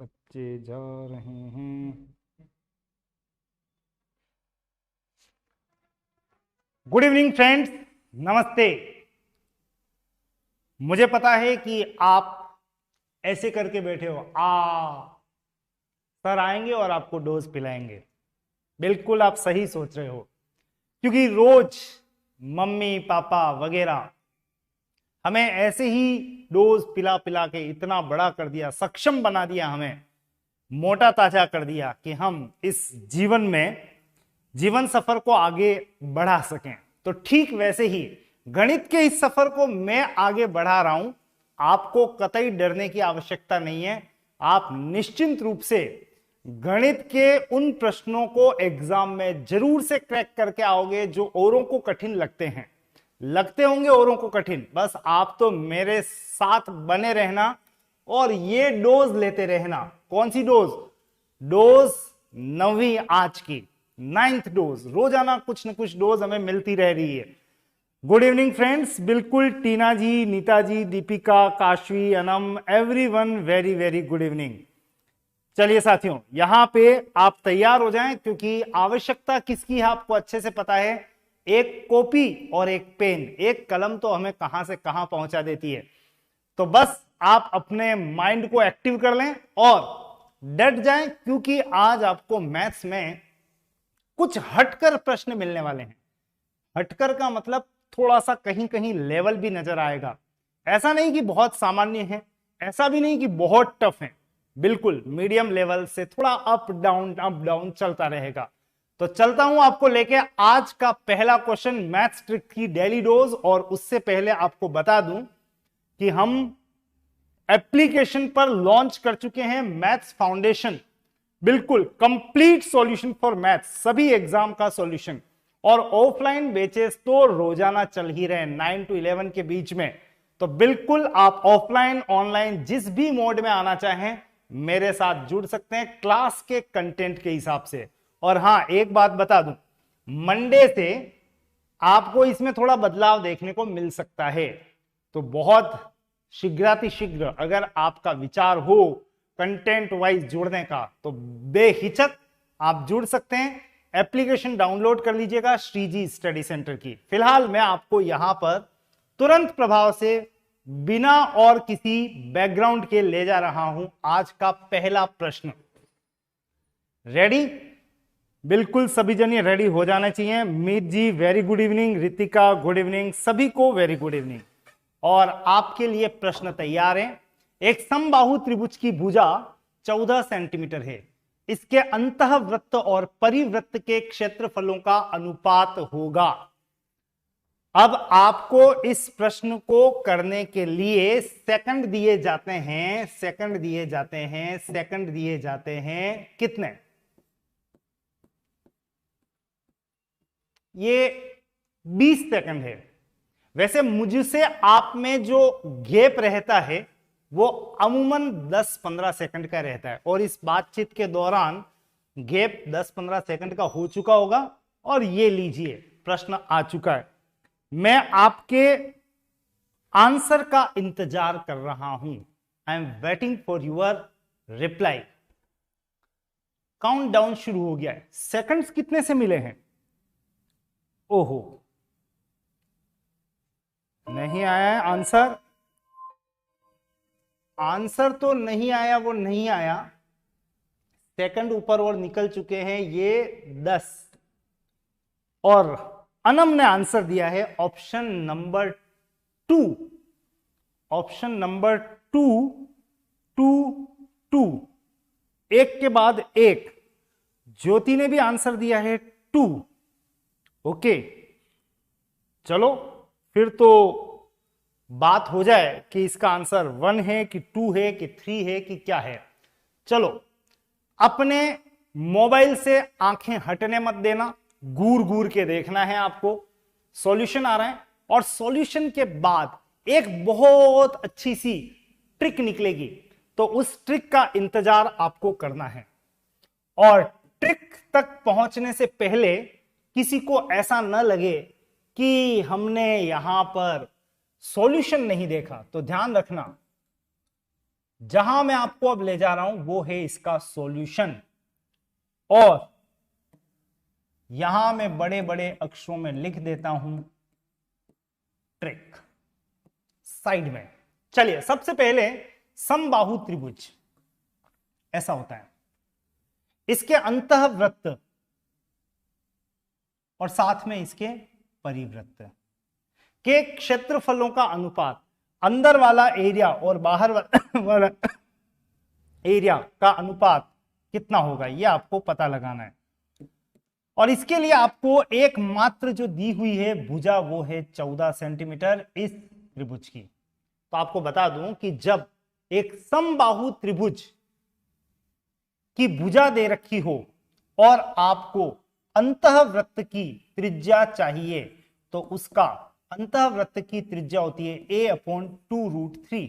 बच्चे जा रहे हैं। गुड इवनिंग फ्रेंड्स, नमस्ते। मुझे पता है कि आप ऐसे करके बैठे हो, सर आएंगे और आपको डोज पिलाएंगे। बिल्कुल आप सही सोच रहे हो, क्योंकि रोज मम्मी पापा वगैरह हमें ऐसे ही डोज पिला पिला के इतना बड़ा कर दिया, सक्षम बना दिया, हमें मोटा ताजा कर दिया कि हम इस जीवन में जीवन सफर को आगे बढ़ा सकें। तो ठीक वैसे ही गणित के इस सफर को मैं आगे बढ़ा रहा हूं। आपको कतई डरने की आवश्यकता नहीं है। आप निश्चिंत रूप से गणित के उन प्रश्नों को एग्जाम में जरूर से क्रैक करके आओगे जो औरों को कठिन लगते होंगे औरों को कठिन। बस आप तो मेरे साथ बने रहना और ये डोज लेते रहना। कौन सी डोज? डोज 9वीं आज की 9th डोज। रोजाना कुछ न कुछ डोज हमें मिलती रह रही है। Good evening friends. बिल्कुल Tina ji, Neeta ji, Deepika, Kashvi, Anam, everyone very very good evening. चलिए साथियों, यहां पे आप तैयार हो जाएं, क्योंकि आवश्यकता किसकी है आपको अच्छे से पता है। एक कॉपी और एक पेन, एक कलम तो हमें कहां से कहां पहुंचा देती है। तो बस आप अपने माइंड को एक्टिव कर लें और डट जाएं, क्योंकि आज आपको मैथ्स में कुछ हटकर प्रश्न मिलने वाले हैं। हटकर का मतलब थोड़ा सा कहीं कहीं लेवल भी नजर आएगा। ऐसा नहीं कि बहुत सामान्य है, ऐसा भी नहीं कि बहुत टफ है, बिल्कुल मीडियम लेवल से थोड़ा अप डाउन चलता रहेगा। तो चलता हूं आपको लेके आज का पहला क्वेश्चन, मैथ्स ट्रिक की डेली डोज। और उससे पहले आपको बता दूं कि हम एप्लीकेशन पर लॉन्च कर चुके हैं मैथ्स फाउंडेशन। बिल्कुल कंप्लीट सॉल्यूशन फॉर मैथ्स, सभी एग्जाम का सॉल्यूशन। और ऑफलाइन बैचेस तो रोजाना चल ही रहे 9 to 11 के बीच में। तो बिल्कुल आप ऑफलाइन ऑनलाइन जिस भी मोड में आना चाहें मेरे साथ जुड़ सकते हैं, क्लास के कंटेंट के हिसाब से। और हां, एक बात बता दूं, मंडे से आपको इसमें थोड़ा बदलाव देखने को मिल सकता है। तो बहुत शीघ्रातिशीघ्र अगर आपका विचार हो कंटेंट वाइज जुड़ने का, तो बेहिचक आप जुड़ सकते हैं। एप्लीकेशन डाउनलोड कर लीजिएगा श्रीजी स्टडी सेंटर की। फिलहाल मैं आपको यहां पर तुरंत प्रभाव से बिना और किसी बैकग्राउंड के ले जा रहा हूं आज का पहला प्रश्न। रेडी? बिल्कुल सभी जने रेडी हो जाना चाहिए। Meet ji very good evening, Ritika good evening, सभी को वेरी गुड इवनिंग। और आपके लिए प्रश्न तैयार है। एक समबाहु त्रिभुज की भुजा 14 सेंटीमीटर है। इसके अंतःवृत्त और परिवृत्त के क्षेत्रफलों का अनुपात होगा। अब आपको इस प्रश्न को करने के लिए सेकंड दिए जाते हैं, सेकंड दिए जाते हैं, सेकंड दिए जाते हैं। कितने? ये 20 सेकंड है। वैसे मुझसे आप में जो गैप रहता है वो अमूमन 10-15 सेकंड का रहता है, और इस बातचीत के दौरान गैप 10-15 सेकंड का हो चुका होगा। और ये लीजिए प्रश्न आ चुका है। मैं आपके आंसर का इंतजार कर रहा हूं। I am waiting for your reply. Countdown शुरू हो गया है। सेकंड्स कितने से मिले हैं? ओहो, नहीं आया है आंसर। आंसर तो नहीं आया, वो नहीं आया। सेकंड ऊपर और निकल चुके हैं, ये 10। और अनम ने आंसर दिया है ऑप्शन नंबर 2। ऑप्शन नंबर 2, 2, 2, एक के बाद एक। ज्योति ने भी आंसर दिया है 2। ओके, चलो फिर तो बात हो जाए कि इसका आंसर 1 है कि 2 है कि 3 है कि क्या है। चलो, अपने मोबाइल से आंखें हटने मत देना, घूर घूर के देखना है आपको। सॉल्यूशन आ रहा है, और सॉल्यूशन के बाद एक बहुत अच्छी सी ट्रिक निकलेगी। तो उस ट्रिक का इंतजार आपको करना है। और ट्रिक तक पहुंचने से पहले किसी को ऐसा न लगे कि हमने यहां पर सॉल्यूशन नहीं देखा, तो ध्यान रखना, जहां मैं आपको अब ले जा रहा हूं वो है इसका सॉल्यूशन, और यहां मैं बड़े बड़े अक्षरों में लिख देता हूं ट्रिक साइड में। चलिए, सबसे पहले समबाहु त्रिभुज ऐसा होता है, इसके अंतःवृत्त और साथ में इसके परिवृत्त के क्षेत्रफलों का अनुपात, अंदर वाला एरिया और बाहर वाला एरिया का अनुपात कितना होगा, यह आपको पता लगाना है। और इसके लिए आपको एकमात्र जो दी हुई है भुजा वो है 14 सेंटीमीटर इस त्रिभुज की। तो आपको बता दूं कि जब एक समबाहु त्रिभुज की भुजा दे रखी हो और आपको अंतःवृत्त की त्रिज्या चाहिए, तो उसका अंतःवृत्त की त्रिज्या होती है a/2√3।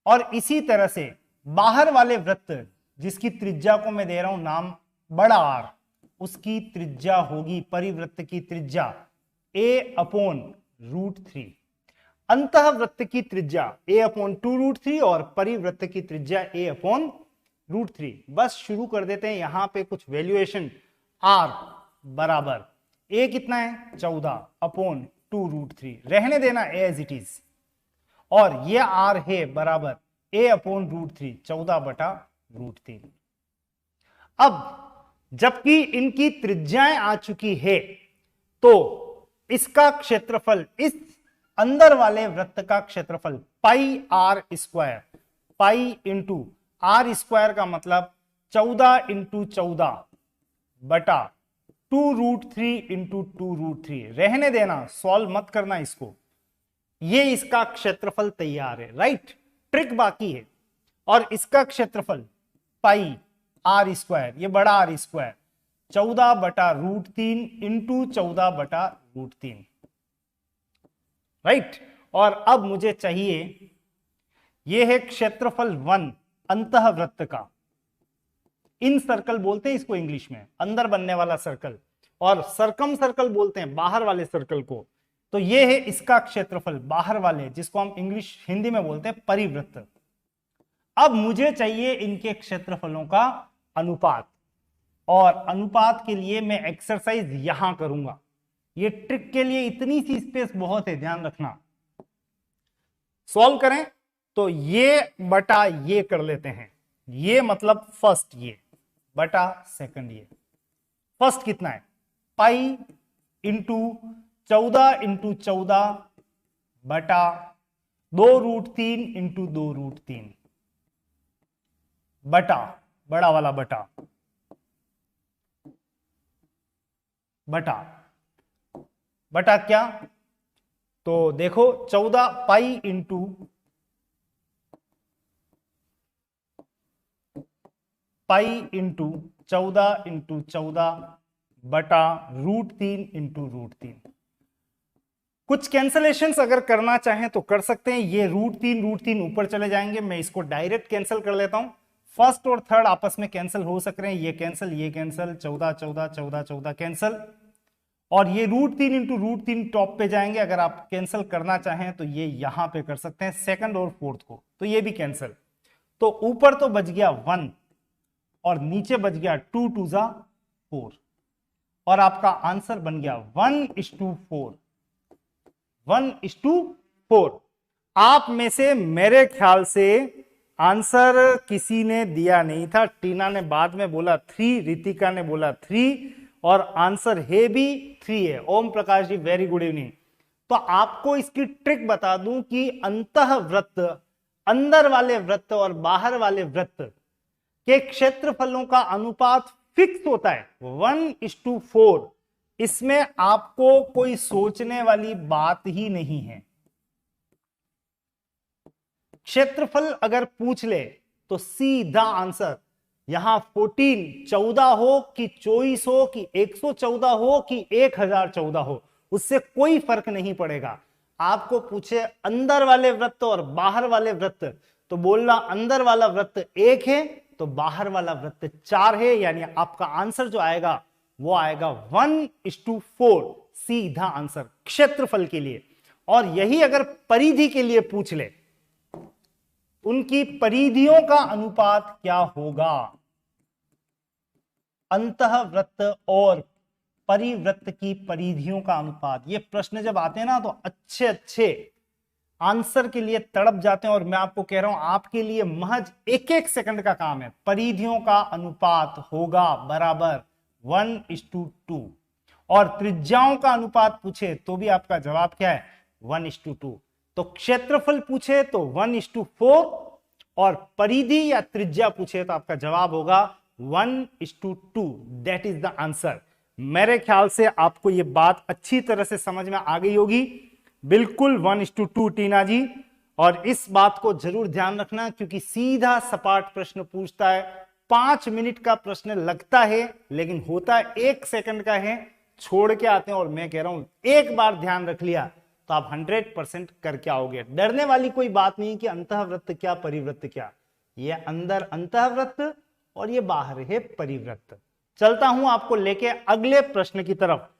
और इसी तरह से बाहर वाले वृत्त जिसकी त्रिज्या को मैं दे रहा हूं नाम बड़ा R, उसकी त्रिज्या होगी, परिवृत्त की त्रिज्या a/√3। अंतःवृत्त की त्रिज्या a/2√3 और परिवृत्त की त्रिज्या a/√3। बस शुरू कर देते हैं यहां पे कुछ वैल्यूएशन। R बराबर a कितना है 14/2√3, रहने देना एज इट इज, और ये R है बराबर a/√3 14/√3। अब जबकि इनकी त्रिज्याएं आ चुकी है तो इसका क्षेत्रफल, इस अंदर वाले वृत्त का क्षेत्रफल πr², पाई इंटू R² का मतलब 14 इंटू 14 बटा 2√3 इंटू 2√3, रहने देना, सॉल्व मत करना इसको। ये इसका क्षेत्रफल तैयार है, राइट। ट्रिक बाकी है। और इसका क्षेत्रफल पाई R², ये बड़ा R², 14/√3 इंटू 14/√3, राइट। और अब मुझे चाहिए, यह है क्षेत्रफल 1 अंतःवृत्त का। इन सर्कल बोलते हैं इसको इंग्लिश में, अंदर बनने वाला सर्कल, और सर्कम सर्कल बोलते हैं बाहर वाले सर्कल को। तो यह है इसका क्षेत्रफल बाहर वाले, जिसको हम इंग्लिश हिंदी में बोलते हैं परिवृत्त। अब मुझे चाहिए इनके क्षेत्रफलों का अनुपात, और अनुपात के लिए मैं एक्सरसाइज यहां करूंगा। ये ट्रिक के लिए इतनी सी स्पेस बहुत है, ध्यान रखना। सॉल्व करें तो ये बटा ये कर लेते हैं, ये मतलब फर्स्ट ये बटा सेकंड ये। फर्स्ट कितना है पाई इंटू 14 इंटू 14 बटा 2√3 इंटू 2√3 बटा बड़ा वाला बटा बटा क्या, तो देखो 14 पाई इंटू 14 इंटू 14 बटा √3 इंटू √3। कुछ कैंसलेशंस अगर करना चाहें तो कर सकते हैं, ये √3 ऊपर चले जाएंगे, मैं इसको डायरेक्ट कैंसिल कर लेता हूं। फर्स्ट और थर्ड आपस में कैंसिल हो सक रहे हैं, ये कैंसिल 14 14 14 14 कैंसिल, और ये √3 इंटू √3 टॉप पे जाएंगे। अगर आप कैंसिल करना चाहें तो ये यहां पे कर सकते हैं सेकंड और फोर्थ को, तो ये भी कैंसिल। तो ऊपर तो बच गया 1 और नीचे बच गया 2 2 4, और आपका आंसर बन गया 1:4। 1:4। आप में से मेरे ख्याल से आंसर किसी ने दिया नहीं था। टीना ने बाद में बोला 3, रितिका ने बोला 3, और आंसर है भी 3 है। Om Prakash ji very good evening. तो आपको इसकी ट्रिक बता दूं कि अंतःवृत्त, अंदर वाले वृत्त और बाहर वाले वृत्त के क्षेत्रफलों का अनुपात फिक्स होता है 1:4। इसमें आपको कोई सोचने वाली बात ही नहीं है। क्षेत्रफल अगर पूछ ले तो सीधा आंसर यहां 14 हो कि 24 हो कि 114 हो कि 1014 हो, उससे कोई फर्क नहीं पड़ेगा। आपको पूछे अंदर वाले वृत्त और बाहर वाले वृत्त, तो बोलना अंदर वाला वृत्त 1 है तो बाहर वाला वृत्त 4 है, यानी आपका आंसर जो आएगा वो आएगा 1:4, सीधा आंसर क्षेत्रफल के लिए। और यही अगर परिधि के लिए पूछ ले उनकी परिधियों का अनुपात क्या होगा? अंतःवृत्त और परिवृत्त की परिधियों का अनुपात। ये प्रश्न जब आते हैं ना तो अच्छे अच्छे आंसर के लिए तड़प जाते हैं, और मैं आपको कह रहा हूं आपके लिए महज एक एक सेकंड का काम है। परिधियों का अनुपात होगा बराबर 1:2, और त्रिज्याओं का अनुपात पूछे तो भी आपका जवाब क्या है? 1:2। तो क्षेत्रफल पूछे तो 1:4, और परिधि या त्रिज्या पूछे तो आपका जवाब होगा 1:2। That is the answer. मेरे ख्याल से आपको यह बात अच्छी तरह से समझ में आ गई होगी। बिल्कुल 1:2 टीना जी, और इस बात को जरूर ध्यान रखना क्योंकि सीधा सपाट प्रश्न पूछता है। 5 मिनट का प्रश्न लगता है लेकिन होता है 1 सेकंड का है, छोड़ के आते हैं। और मैं कह रहा हूं एक बार ध्यान रख लिया तो आप 100% करके आओगे। डरने वाली कोई बात नहीं कि अंतःवृत्त क्या परिवृत्त क्या, ये अंदर अंतःवृत्त और ये बाहर है परिवृत्त। चलता हूं आपको लेके अगले प्रश्न की तरफ।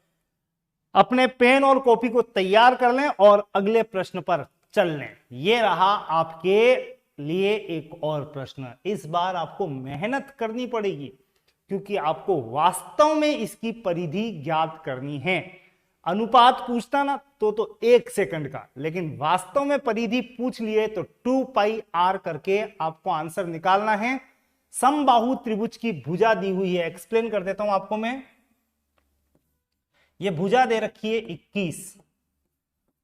अपने पेन और कॉपी को तैयार कर लें और अगले प्रश्न पर चल लें। ये रहा आपके लिए एक और प्रश्न। इस बार आपको मेहनत करनी पड़ेगी क्योंकि आपको वास्तव में इसकी परिधि ज्ञात करनी है। अनुपात पूछता ना तो 1 सेकंड का, लेकिन वास्तव में परिधि पूछ लिए तो 2πr करके आपको आंसर निकालना है। समबाहु त्रिभुज की भुजा दी हुई है, एक्सप्लेन कर देता हूं आपको मैं। ये भुजा दे रखी है 21,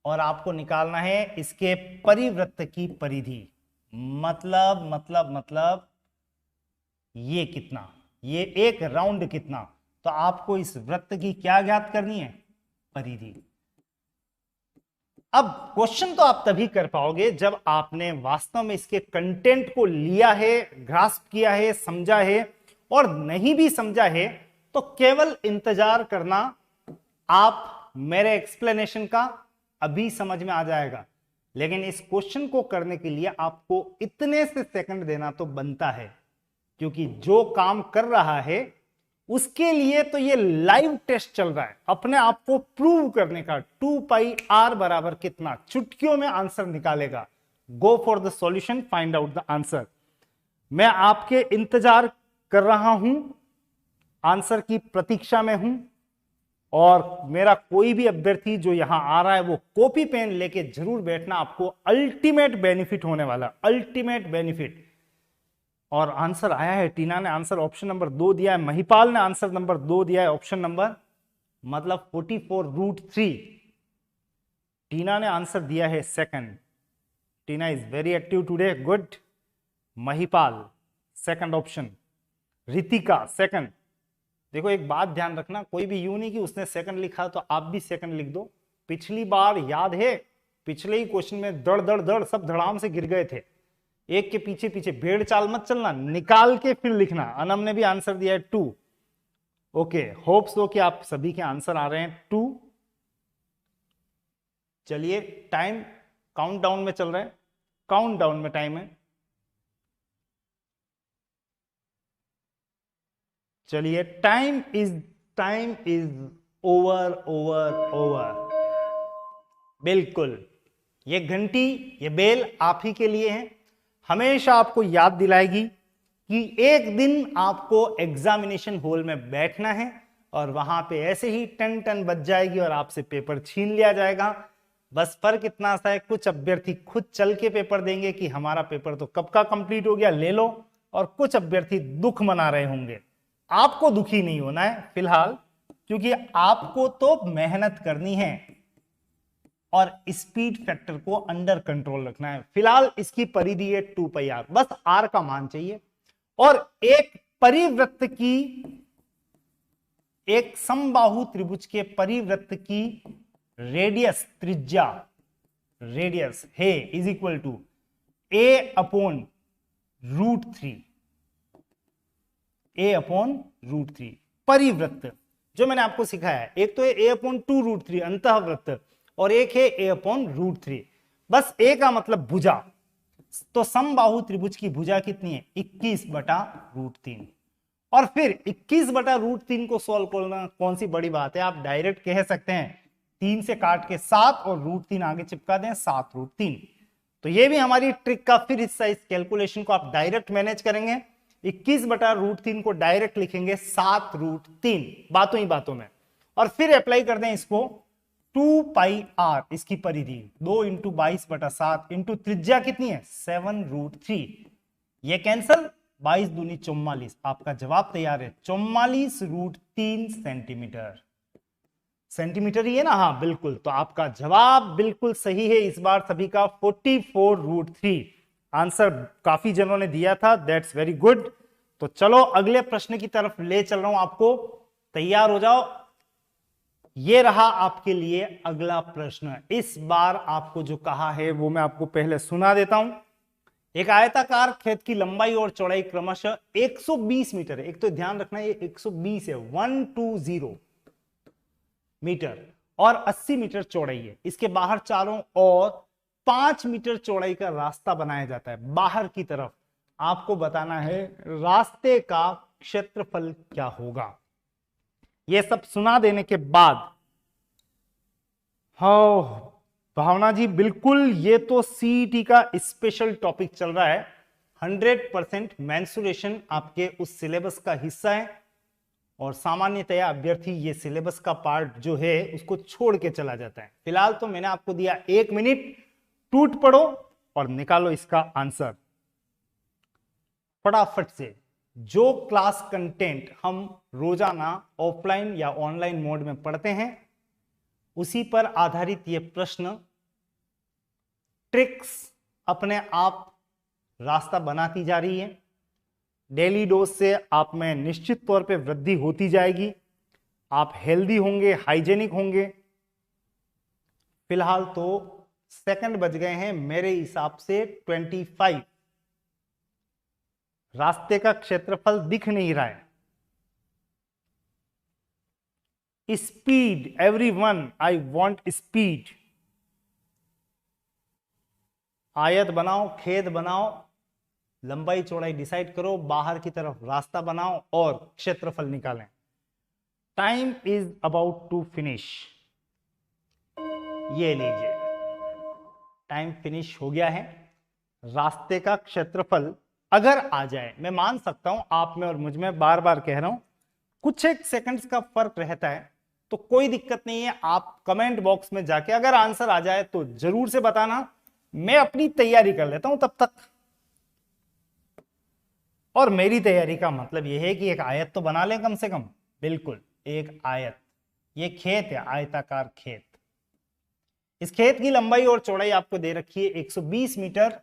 और आपको निकालना है इसके परिवृत्त की परिधि। मतलब ये कितना, ये एक राउंड कितना, तो आपको इस वृत्त की क्या ज्ञात करनी है? परिधि। अब क्वेश्चन तो आप तभी कर पाओगे जब आपने वास्तव में इसके कंटेंट को लिया है, ग्रास्प किया है, समझा है। और नहीं भी समझा है तो केवल इंतजार करना, आप मेरे एक्सप्लेनेशन का अभी समझ में आ जाएगा। लेकिन इस क्वेश्चन को करने के लिए आपको इतने से सेकंड देना तो बनता है, क्योंकि जो काम कर रहा है उसके लिए तो ये लाइव टेस्ट चल रहा है, अपने आप को प्रूव करने का। 2πr बराबर कितना, चुटकियों में आंसर निकालेगा। Go for the solution, find out the answer. मैं आपके इंतजार कर रहा हूं, आंसर की प्रतीक्षा में हूं, और मेरा कोई भी अभ्यर्थी जो यहां आ रहा है वो कॉपी पेन लेके जरूर बैठना, आपको अल्टीमेट बेनिफिट होने वाला, अल्टीमेट बेनिफिट। और आंसर आया है, टीना ने आंसर ऑप्शन नंबर 2 दिया है, महिपाल ने आंसर नंबर 2 दिया है, ऑप्शन नंबर मतलब 44√3। टीना ने आंसर दिया है second. Tina is very active today, good. Mahipal second option, Ritika second. देखो एक बात ध्यान रखना, कोई भी यूं नहीं कि उसने सेकंड लिखा तो आप भी सेकंड लिख दो। पिछली बार याद है, पिछले ही क्वेश्चन में दड़ दड़ दड़ सब धड़ाम से गिर गए थे। एक के पीछे पीछे भेड़ चाल मत चलना, निकाल के फिर लिखना। अनम ने भी आंसर दिया है 2। ओके, होप सो कि आप सभी के आंसर आ रहे हैं 2। चलिए, टाइम काउंटडाउन में चल रहा है, काउंटडाउन में टाइम है। चलिए, टाइम इज ओवर। बिल्कुल, ये घंटी, ये बेल आप ही के लिए है। हमेशा आपको याद दिलाएगी कि एक दिन आपको एग्जामिनेशन हॉल में बैठना है और वहां पे ऐसे ही टन टन बज जाएगी और आपसे पेपर छीन लिया जाएगा। बस फर्क इतना सा है, कुछ अभ्यर्थी खुद चल के पेपर देंगे कि हमारा पेपर तो कब का कंप्लीट हो गया, ले लो, और कुछ अभ्यर्थी दुख मना रहे होंगे। आपको दुखी नहीं होना है फिलहाल, क्योंकि आपको तो मेहनत करनी है और स्पीड फैक्टर को अंडर कंट्रोल रखना है। फिलहाल इसकी परिधि है 2πr, बस r का मान चाहिए। और एक परिवृत्त की, एक समबाहु त्रिभुज के परिवृत्त की रेडियस, त्रिज्या, रेडियस है is equal to a/√3। a/√3 परिवृत्त जो मैंने आपको सिखाया है, एक तो है a/2√3 अंतःवृत्त, और एक है a/√3। बस a का मतलब भुजा। तो समबाहु त्रिभुज की भुजा कितनी है? 21/√3। और फिर 21/√3 को सॉल्व करना कौन सी बड़ी बात है, आप डायरेक्ट कह सकते हैं 3 से काट के 7 और √3 आगे चिपका दें, 7√3। तो ये भी हमारी ट्रिक का फिर हिस्सा। इस कैलकुलेशन को आप डायरेक्ट मैनेज करेंगे, 21/√3 को डायरेक्ट लिखेंगे 7√3 बातों ही बातों में, और फिर अप्लाई कर दें इसको 2πr, इसकी परिधि 2 × 22/7 इंटू त्रिज्या कितनी है 7√3, ये कैंसल, 22 दूनी 44, आपका जवाब तैयार है 44√3 सेंटीमीटर। सेंटीमीटर ही है ना, हाँ बिल्कुल, तो आपका जवाब बिल्कुल सही है इस बार सभी का 44√3। आंसर काफी जनों ने दिया था, दैट्स वेरी गुड। तो चलो अगले प्रश्न की तरफ ले चल रहा हूं आपको, तैयार हो जाओ। ये रहा आपके लिए अगला प्रश्न। इस बार आपको जो कहा है वो मैं आपको पहले सुना देता हूं। एक आयताकार खेत की लंबाई और चौड़ाई क्रमशः 120 मीटर है। एक तो ध्यान रखना ये 120 है, 120 मीटर, और 80 मीटर चौड़ाई है। इसके बाहर चारों ओर 5 मीटर चौड़ाई का रास्ता बनाया जाता है। बाहर की तरफ आपको बताना है रास्ते का क्षेत्रफल क्या होगा। यह सब सुना देने के बाद, हाँ भावना जी बिल्कुल, ये तो सीईटी का स्पेशल टॉपिक चल रहा है। 100% मेंसुरेशन आपके उस सिलेबस का हिस्सा है, और सामान्यतया अभ्यर्थी ये सिलेबस का पार्ट जो है उसको छोड़ के चला जाता है। फिलहाल तो मैंने आपको दिया 1 मिनट, टूट पड़ो और निकालो इसका आंसर फटाफट से। जो क्लास कंटेंट हम रोजाना ऑफलाइन या ऑनलाइन मोड में पढ़ते हैं, उसी पर आधारित ये प्रश्न ट्रिक्स अपने आप रास्ता बनाती जा रही है। डेली डोज से आप में निश्चित तौर पे वृद्धि होती जाएगी, आप हेल्दी होंगे, हाइजेनिक होंगे। फिलहाल तो सेकंड बज गए हैं मेरे हिसाब से 25। रास्ते का क्षेत्रफल दिख नहीं रहा है। Speed everyone, I want speed. आयत बनाओ, खेद बनाओ, लंबाई चौड़ाई डिसाइड करो, बाहर की तरफ रास्ता बनाओ और क्षेत्रफल निकालें। Time is about to finish. ये लीजिए, टाइम फिनिश हो गया है। रास्ते का क्षेत्रफल अगर आ जाए, मैं मान सकता हूं आप में और मुझ में, बार बार कह रहा हूं, कुछ एक सेकंड्स का फर्क रहता है, तो कोई दिक्कत नहीं है। आप कमेंट बॉक्स में जाके अगर आंसर आ जाए तो जरूर से बताना, मैं अपनी तैयारी कर लेता हूं तब तक। और मेरी तैयारी का मतलब यह है कि एक आयत तो बना लें कम से कम। बिल्कुल, एक आयत, ये खेत है, आयताकार खेत। इस खेत की लंबाई और चौड़ाई आपको दे रखी है 120 मीटर,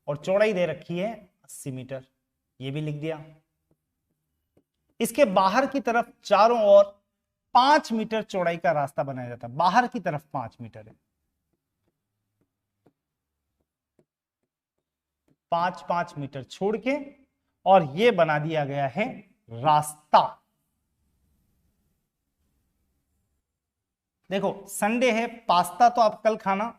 और चौड़ाई दे रखी है 80 मीटर, ये भी लिख दिया। इसके बाहर की तरफ चारों ओर 5 मीटर चौड़ाई का रास्ता बनाया जाता है। बाहर की तरफ 5 मीटर है, 5-5 मीटर छोड़ के, और यह बना दिया गया है रास्ता। देखो संडे है, पास्ता तो आप कल खाना,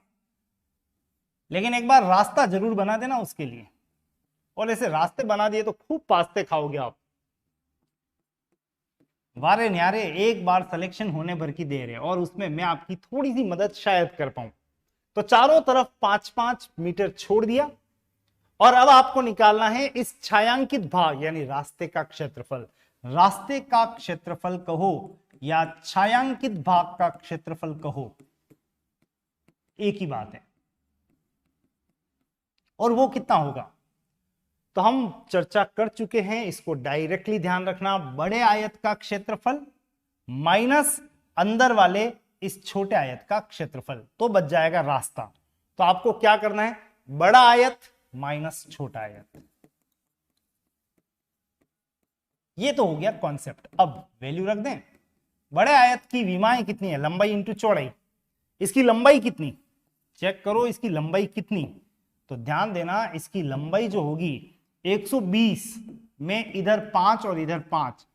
लेकिन एक बार रास्ता जरूर बना देना उसके लिए। और ऐसे रास्ते बना दिए तो खूब पास्ते खाओगे आप। वारे न्यारे, एक बार सिलेक्शन होने भर की देर है, और उसमें मैं आपकी थोड़ी सी मदद शायद कर पाऊं। तो चारों तरफ 5-5 मीटर छोड़ दिया, और अब आपको निकालना है इस छायांकित भाग यानी रास्ते का क्षेत्रफल। रास्ते का क्षेत्रफल कहो या छायांकित भाग का क्षेत्रफल कहो, एक ही बात है। और वो कितना होगा तो हम चर्चा कर चुके हैं, इसको डायरेक्टली ध्यान रखना। बड़े आयत का क्षेत्रफल माइनस अंदर वाले इस छोटे आयत का क्षेत्रफल, तो बच जाएगा रास्ता। तो आपको क्या करना है, बड़ा आयत माइनस छोटा आयत। ये तो हो गया कॉन्सेप्ट। अब वैल्यू रख दें। बड़े आयत की विमाएं कितनी है, लंबाई इंटू चौड़ाई। इसकी लंबाई कितनी, चेक करो इसकी लंबाई कितनी। तो ध्यान देना, इसकी लंबाई जो होगी 120 में इधर 5 और इधर 5,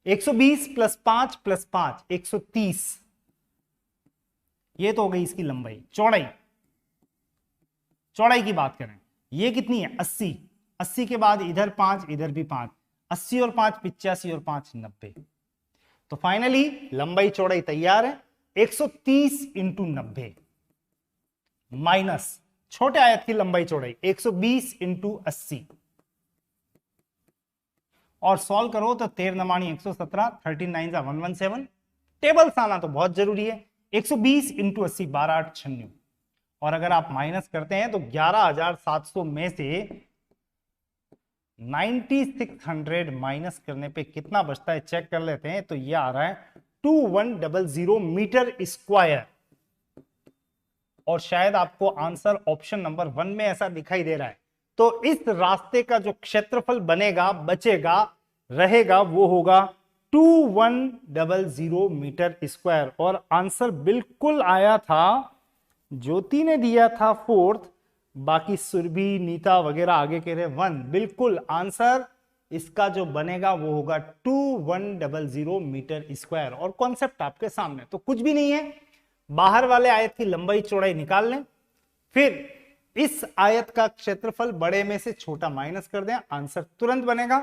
120 + 5 + 5 130, ये तो हो गई इसकी लंबाई। चौड़ाई, चौड़ाई की बात करें, ये कितनी है 80, 80 के बाद इधर 5 इधर भी 5, 80 और 5 85 और 5 90। तो फाइनली लंबाई चौड़ाई तैयार है, 130 × 90। माइनस छोटे आयत की लंबाई चौड़ाई 120 इंटू 80 और सॉल्व करो तो 13 नमानी 117, 13 9 जा 117। टेबल्स आना तो बहुत जरूरी है। 120 इंटू 80 12,896 और अगर आप माइनस करते हैं तो 11,700 में से 9600 माइनस करने पे कितना बचता है चेक कर लेते हैं। तो ये आ रहा है 2100 मीटर स्क्वायर और शायद आपको आंसर ऑप्शन नंबर 1 में ऐसा दिखाई दे रहा है। तो इस रास्ते का जो क्षेत्रफल बनेगा, बचेगा, रहेगा वो होगा 2100 मीटर स्क्वायर और आंसर बिल्कुल आया था। ज्योति ने दिया था 4th, बाकी सुरभि, नीता वगैरह आगे कह रहे 1। बिल्कुल आंसर इसका जो बनेगा वो होगा 2100 मीटर स्क्वायर और कॉन्सेप्ट आपके सामने। तो कुछ भी नहीं है, बाहर वाले आयत की लंबाई चौड़ाई निकाल लें, फिर इस आयत का क्षेत्रफल बड़े में से छोटा माइनस कर दें, आंसर तुरंत बनेगा।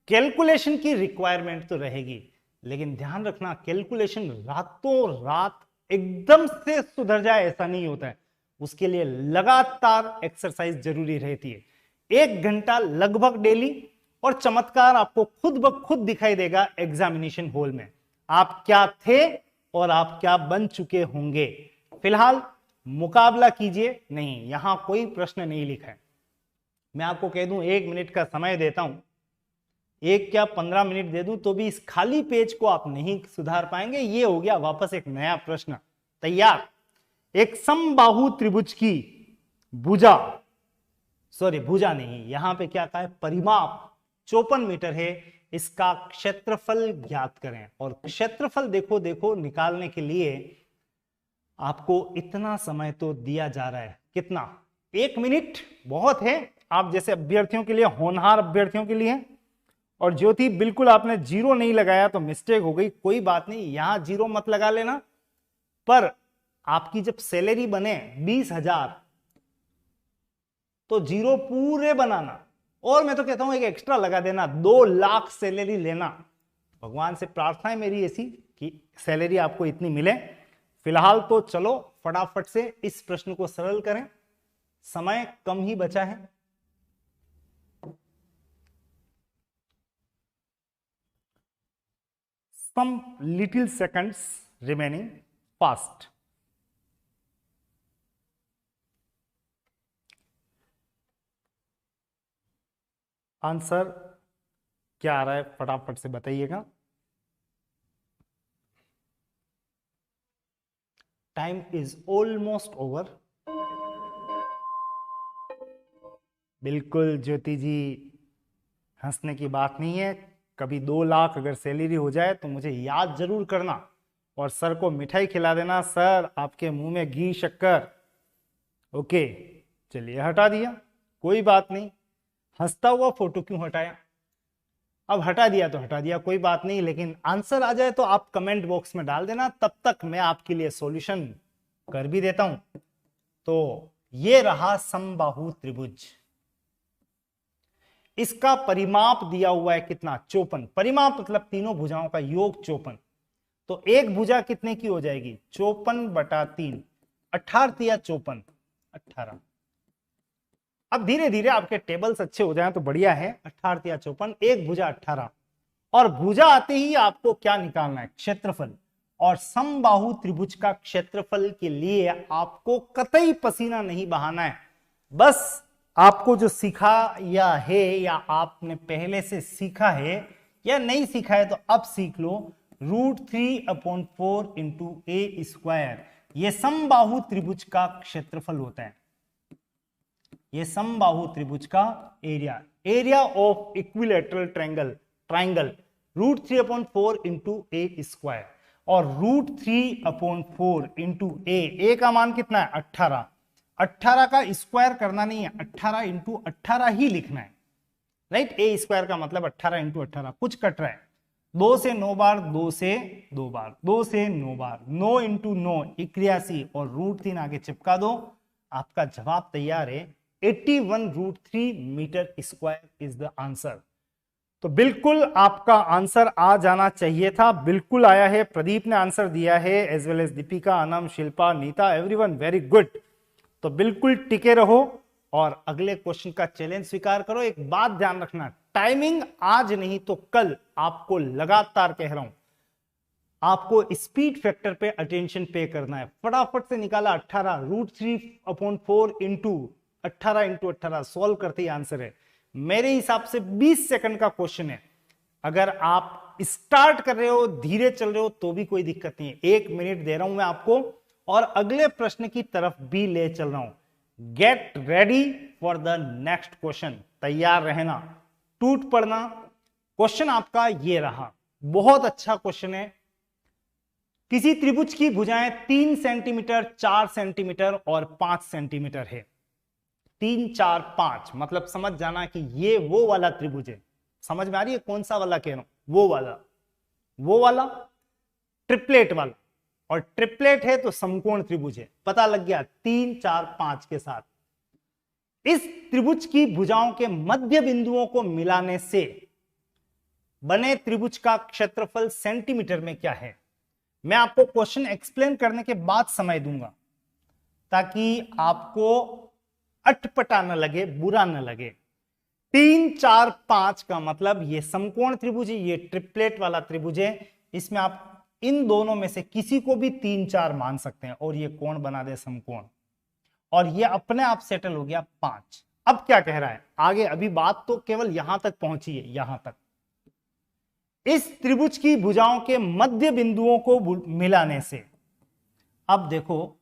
कैलकुलेशन की रिक्वायरमेंट तो रहेगी, लेकिन ध्यान रखना कैलकुलेशन रातों रात एकदम से सुधर जाए ऐसा नहीं होता है, उसके लिए लगातार एक्सरसाइज जरूरी रहती है। 1 घंटा लगभग डेली और चमत्कार आपको खुद ब खुद दिखाई देगा एग्जामिनेशन हॉल में, आप क्या थे और आप क्या बन चुके होंगे। फिलहाल मुकाबला कीजिए, नहीं यहां कोई प्रश्न नहीं लिखा है। मैं आपको कह दूं 1 मिनट का समय देता हूं, 1 क्या 15 मिनट दे दूं तो भी इस खाली पेज को आप नहीं सुधार पाएंगे। ये हो गया वापस एक नया प्रश्न तैयार। एक समबाहु त्रिभुज की भुजा, सॉरी भुजा नहीं, यहां पे क्या कहा है, परिमाप 54 मीटर है, इसका क्षेत्रफल ज्ञात करें। और क्षेत्रफल देखो निकालने के लिए आपको इतना समय तो दिया जा रहा है, कितना, 1 मिनट बहुत है आप जैसे अभ्यर्थियों के लिए, होनहार अभ्यर्थियों के लिए। और ज्योति बिल्कुल आपने 0 नहीं लगाया तो मिस्टेक हो गई, कोई बात नहीं, यहां 0 मत लगा लेना, पर आपकी जब सैलरी बने 20,000 तो 0 पूरे बनाना, और मैं तो कहता हूं एक एक्स्ट्रा लगा देना, 2 लाख सैलरी लेना। भगवान से प्रार्थना है मेरी ऐसी कि सैलरी आपको इतनी मिले। फिलहाल तो चलो फटाफट से इस प्रश्न को सरल करें, समय कम ही बचा है। Some little seconds remaining fast. Answer क्या आ रहा है फटाफट से बताइएगा। Time is almost over. बिल्कुल ज्योति जी, हंसने की बात नहीं है। कभी 2 लाख अगर सैलरी हो जाए तो मुझे याद जरूर करना और सर को मिठाई खिला देना, सर आपके मुंह में घी शक्कर। ओके चलिए हटा दिया, कोई बात नहीं। हंसता हुआ फोटो क्यों हटाया, अब हटा दिया तो हटा दिया, कोई बात नहीं, लेकिन आंसर आ जाए तो आप कमेंट बॉक्स में डाल देना, तब तक मैं आपके लिए सॉल्यूशन कर भी देता हूं। तो ये रहा समबाहु त्रिभुज, इसका परिमाप दिया हुआ है कितना, 54। परिमाप मतलब तीनों भुजाओं का योग 54। तो एक भुजा कितने की हो जाएगी, 54/3, 18 या 54, 18। अब धीरे धीरे आपके टेबल्स अच्छे हो जाएं तो बढ़िया है। 18 या 54, एक भुजा 18, और भुजा आते ही आपको क्या निकालना है, क्षेत्रफल। और समबाहु त्रिभुज का क्षेत्रफल के लिए आपको कतई पसीना नहीं बहाना है, बस आपको जो सीखा या है, या आपने पहले से सीखा है या नहीं सीखा है तो अब सीख लो, √3/4 इंटू ए स्क्वायर, यह समबाहु त्रिभुज का क्षेत्रफल होता है। यह समबाहु त्रिभुज का area, area of equilateral triangle √3/4 into A square. और √3/4 इंटू ए का मान कितना है, 18। 18 का स्क्वायर करना नहीं है, 18 इंटू 18 ही लिखना है, राइट। ए स्क्वायर का मतलब 18 इंटू 18, कुछ कट रहा है, 2 से 9 बार, 2 से 2 बार, 2 से 9 बार, 9 इंटू 9 81, और √3 आगे चिपका दो, आपका जवाब तैयार है। 81√3 metre square is the answer. तो बिल्कुल आपका आंसर आ जाना चाहिए था, बिल्कुल आया है। प्रदीप ने आंसर दिया है, as well as Deepika, Anam, Shilpa, Neeta, everyone very good. तो बिल्कुल टिके रहो और अगले क्वेश्चन का चैलेंज स्वीकार करो। एक बात ध्यान रखना, टाइमिंग आज नहीं तो कल, आपको लगातार कह रहा हूं, आपको स्पीड फैक्टर पे अटेंशन पे करना है। फटाफट से निकाला 18 √3/4 इंटू 18 सॉल्व करते ही आंसर है। मेरे हिसाब से 20 सेकंड का क्वेश्चन है। अगर आप स्टार्ट कर रहे हो, धीरे चल रहे हो तो भी कोई दिक्कत नहीं है। 1 मिनट दे रहा हूं मैं आपको और अगले प्रश्न की तरफ भी ले चल रहा हूं। Get ready for the next question, तैयार रहना, टूट पड़ना। क्वेश्चन आपका ये रहा, बहुत अच्छा क्वेश्चन है। किसी त्रिभुज की भुजाएं 3 सेंटीमीटर, 4 सेंटीमीटर और 5 सेंटीमीटर है। 3, 4, 5 मतलब समझ जाना कि ये वो वाला त्रिभुज है। समझ में आ रही है कौन सा वाला कह रहा हूं? वो वाला ट्रिपलेट वाला। और ट्रिपलेट है तो समकोण त्रिभुज है, पता लग गया 3, 4, 5 के साथ। इस त्रिभुज की भुजाओं के मध्य बिंदुओं को मिलाने से बने त्रिभुज का क्षेत्रफल सेंटीमीटर में क्या है? मैं आपको क्वेश्चन एक्सप्लेन करने के बाद समय दूंगा ताकि आपको अटपटा न लगे, बुरा न लगे। 3, 4, 5 का मतलब ये समकोण त्रिभुज है, ये ट्रिपलेट वाला त्रिभुज है। इसमें आप इन दोनों में से किसी को भी 3, 4 मान सकते हैं और ये कोण बना दे समकोण, और ये अपने आप सेटल हो गया 5। अब क्या कह रहा है आगे? अभी बात तो केवल यहां तक पहुंची है, यहां तक। इस त्रिभुज की भुजाओं के मध्य बिंदुओं को मिलाने से, अब देखो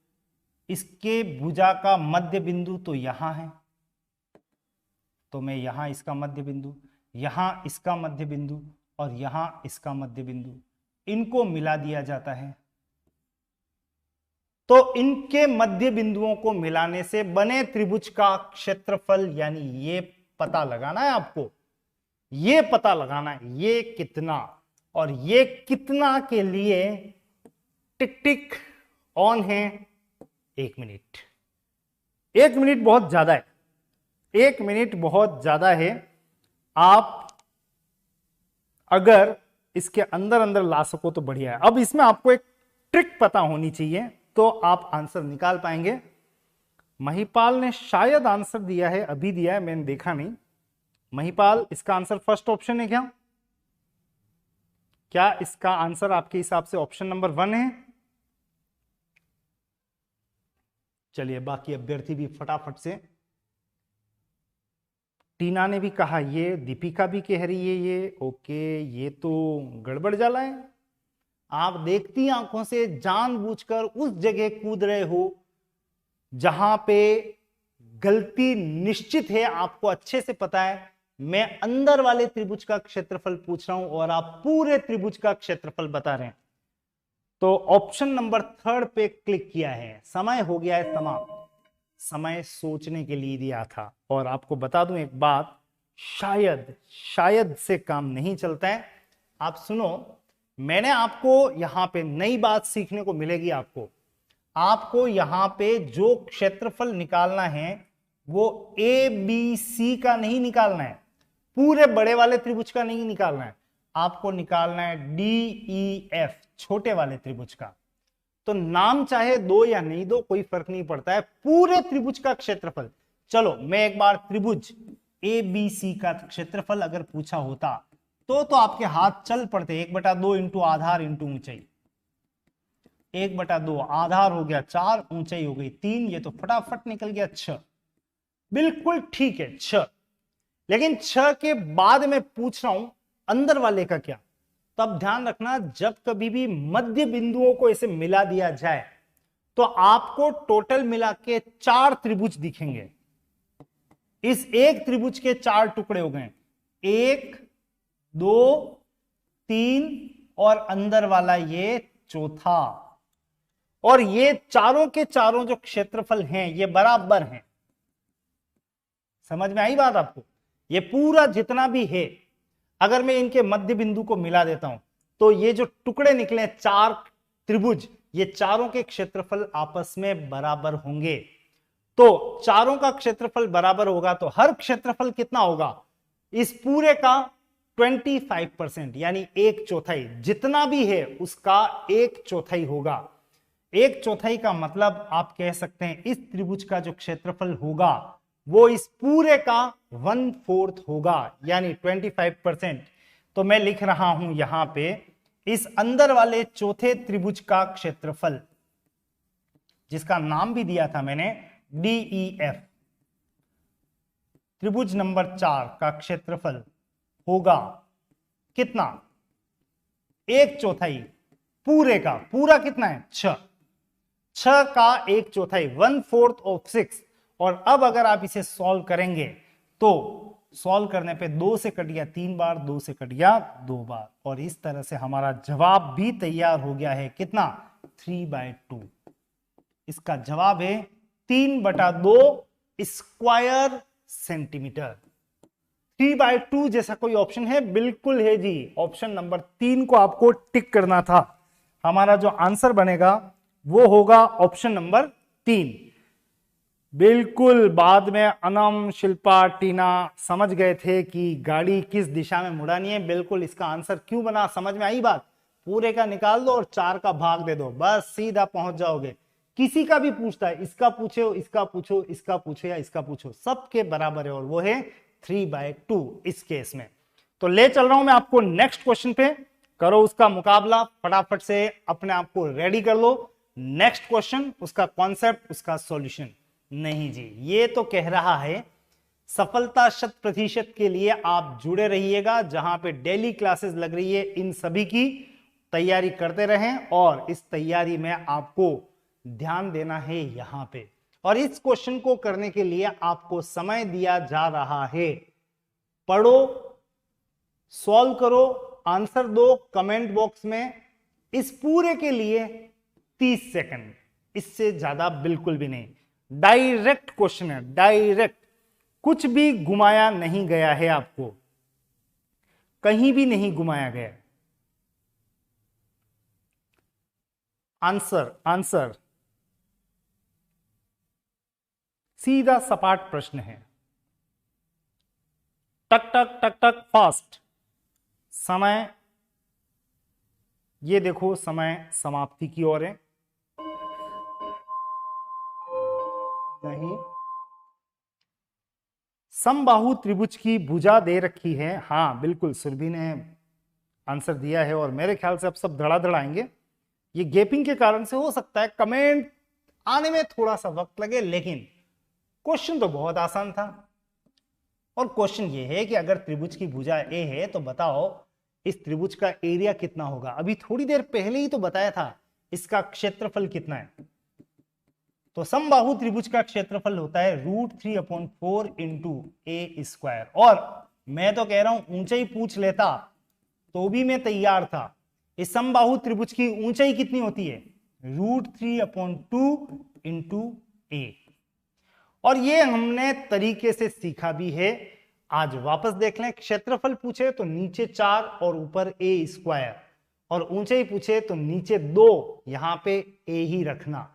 इसके भुजा का मध्य बिंदु तो यहां है, तो मैं यहां इसका मध्य बिंदु, यहां इसका मध्य बिंदु और यहां इसका मध्य बिंदु, इनको मिला दिया जाता है। तो इनके मध्य बिंदुओं को मिलाने से बने त्रिभुज का क्षेत्रफल, यानी ये पता लगाना है आपको, ये पता लगाना है ये कितना और ये कितना के लिए टिक टिक ऑन है। 1 मिनट, 1 मिनट बहुत ज्यादा है, 1 मिनट बहुत ज्यादा है। आप अगर इसके अंदर अंदर ला सको तो बढ़िया है। अब इसमें आपको एक ट्रिक पता होनी चाहिए तो आप आंसर निकाल पाएंगे। महिपाल ने शायद आंसर दिया है, अभी दिया है, मैंने देखा नहीं। महिपाल, इसका आंसर फर्स्ट ऑप्शन है क्या? क्या इसका आंसर आपके हिसाब से ऑप्शन नंबर 1 है? चलिए बाकी अभ्यर्थी भी फटाफट से। टीना ने भी कहा ये, दीपिका भी कह रही है ये। ओके, ये तो गड़बड़ जाला है। आप देखती आंखों से जानबूझकर उस जगह कूद रहे हो जहां पे गलती निश्चित है, आपको अच्छे से पता है। मैं अंदर वाले त्रिभुज का क्षेत्रफल पूछ रहा हूं और आप पूरे त्रिभुज का क्षेत्रफल बता रहे हैं। तो ऑप्शन नंबर 3 पे क्लिक किया है। समय हो गया है समाप्त। समय सोचने के लिए दिया था। और आपको बता दूं एक बात, शायद से काम नहीं चलता है। आप सुनो, मैंने आपको यहां पे नई बात सीखने को मिलेगी। आपको यहां पे जो क्षेत्रफल निकालना है वो ABC का नहीं निकालना है, पूरे बड़े वाले त्रिभुज का नहीं निकालना है, आपको निकालना है DEF, छोटे वाले त्रिभुज का। तो नाम चाहे दो या नहीं दो, कोई फर्क नहीं पड़ता है, पूरे त्रिभुज का क्षेत्रफल। चलो मैं एक बार त्रिभुज ABC का क्षेत्रफल अगर पूछा होता तो आपके हाथ चल पड़ते। 1/2 इंटू आधार इंटू ऊंचाई, 1/2 आधार हो गया 4, ऊंचाई हो गई 3, ये तो फटाफट निकल गया 6। बिल्कुल ठीक है 6। लेकिन 6 के बाद मैं पूछ रहा हूं अंदर वाले का क्या। तब ध्यान रखना, जब कभी भी मध्य बिंदुओं को ऐसे मिला दिया जाए तो आपको टोटल मिला के 4 त्रिभुज दिखेंगे। इस एक त्रिभुज के 4 टुकड़े हो गए, 1, 2, 3 और अंदर वाला ये चौथा। और ये चारों के चारों जो क्षेत्रफल हैं ये बराबर हैं। समझ में आई बात आपको? ये पूरा जितना भी है, अगर मैं इनके मध्य बिंदु को मिला देता हूं तो ये जो टुकड़े निकले 4 त्रिभुज, ये चारों के क्षेत्रफल आपस में बराबर होंगे। तो चारों का क्षेत्रफल बराबर होगा तो हर क्षेत्रफल कितना होगा? इस पूरे का 25%, यानी 1/4, जितना भी है उसका 1/4 होगा। एक चौथाई का मतलब आप कह सकते हैं इस त्रिभुज का जो क्षेत्रफल होगा वो इस पूरे का 1/4 होगा, यानी 25%। तो मैं लिख रहा हूं यहां पे इस अंदर वाले चौथे त्रिभुज का क्षेत्रफल, जिसका नाम भी दिया था मैंने DEF, त्रिभुज नंबर 4 का क्षेत्रफल होगा कितना? एक चौथाई पूरे का, पूरा कितना है 6, 6 का एक चौथाई 1/4 ऑफ 6। और अब अगर आप इसे सॉल्व करेंगे तो सॉल्व करने पे 2 से कट गया 3 बार, 2 से कट गया 2 बार, और इस तरह से हमारा जवाब भी तैयार हो गया है कितना? 3/2। इसका जवाब है 3/2 स्क्वायर सेंटीमीटर। 3/2 जैसा कोई ऑप्शन है? बिल्कुल है जी, ऑप्शन नंबर 3 को आपको टिक करना था। हमारा जो आंसर बनेगा वो होगा ऑप्शन नंबर 3। बिल्कुल, बाद में अनम, शिल्पा, टीना समझ गए थे कि गाड़ी किस दिशा में मुड़ानी है। बिल्कुल, इसका आंसर क्यों बना समझ में आई बात? पूरे का निकाल दो और 4 का भाग दे दो, बस सीधा पहुंच जाओगे। किसी का भी पूछता है, इसका पूछो, इसका पूछो, इसका पूछो या इसका पूछो, सबके बराबर है, और वो है 3/2 इस केस में। तो ले चल रहा हूं मैं आपको नेक्स्ट क्वेश्चन पे, करो उसका मुकाबला, फटाफट से अपने आप को रेडी कर लो। नेक्स्ट क्वेश्चन, उसका कॉन्सेप्ट, उसका सॉल्यूशन। नहीं जी, ये तो कह रहा है सफलता 100% के लिए आप जुड़े रहिएगा, जहां पे डेली क्लासेस लग रही है, इन सभी की तैयारी करते रहें, और इस तैयारी में आपको ध्यान देना है यहां पे। और इस क्वेश्चन को करने के लिए आपको समय दिया जा रहा है, पढ़ो, सॉल्व करो, आंसर दो कमेंट बॉक्स में। इस पूरे के लिए 30 सेकंड, इससे ज्यादा बिल्कुल भी नहीं। डायरेक्ट क्वेश्चन है, डायरेक्ट, कुछ भी घुमाया नहीं गया है, आपको कहीं भी नहीं घुमाया गया। आंसर सीधा सपाट प्रश्न है, टक टक टक टक फास्ट। समय, ये देखो समय समाप्ति की ओर है। नहीं, समबाहु त्रिभुज की भुजा दे रखी है। हाँ बिल्कुल, सुरभि ने आंसर दिया है, और मेरे ख्याल से अब सब धड़ाधड़ आएंगे। ये गैपिंग के कारण से हो सकता है कमेंट आने में थोड़ा सा वक्त लगे, लेकिन क्वेश्चन तो बहुत आसान था। और क्वेश्चन ये है कि अगर त्रिभुज की भुजा ए है तो बताओ इस त्रिभुज का एरिया कितना होगा। अभी थोड़ी देर पहले ही तो बताया था इसका क्षेत्रफल कितना है। तो समबाहु त्रिभुज का क्षेत्रफल होता है √3/4 × a²। और मैं तो कह रहा हूं ऊंचाई पूछ लेता तो भी मैं तैयार था। इस समबाहु त्रिभुज की ऊंचाई कितनी होती है? √3/2 × a। और ये हमने तरीके से सीखा भी है, आज वापस देख लें। क्षेत्रफल पूछे तो नीचे 4 और ऊपर a², और ऊंचाई पूछे तो नीचे 2, यहां पे a ही रखना।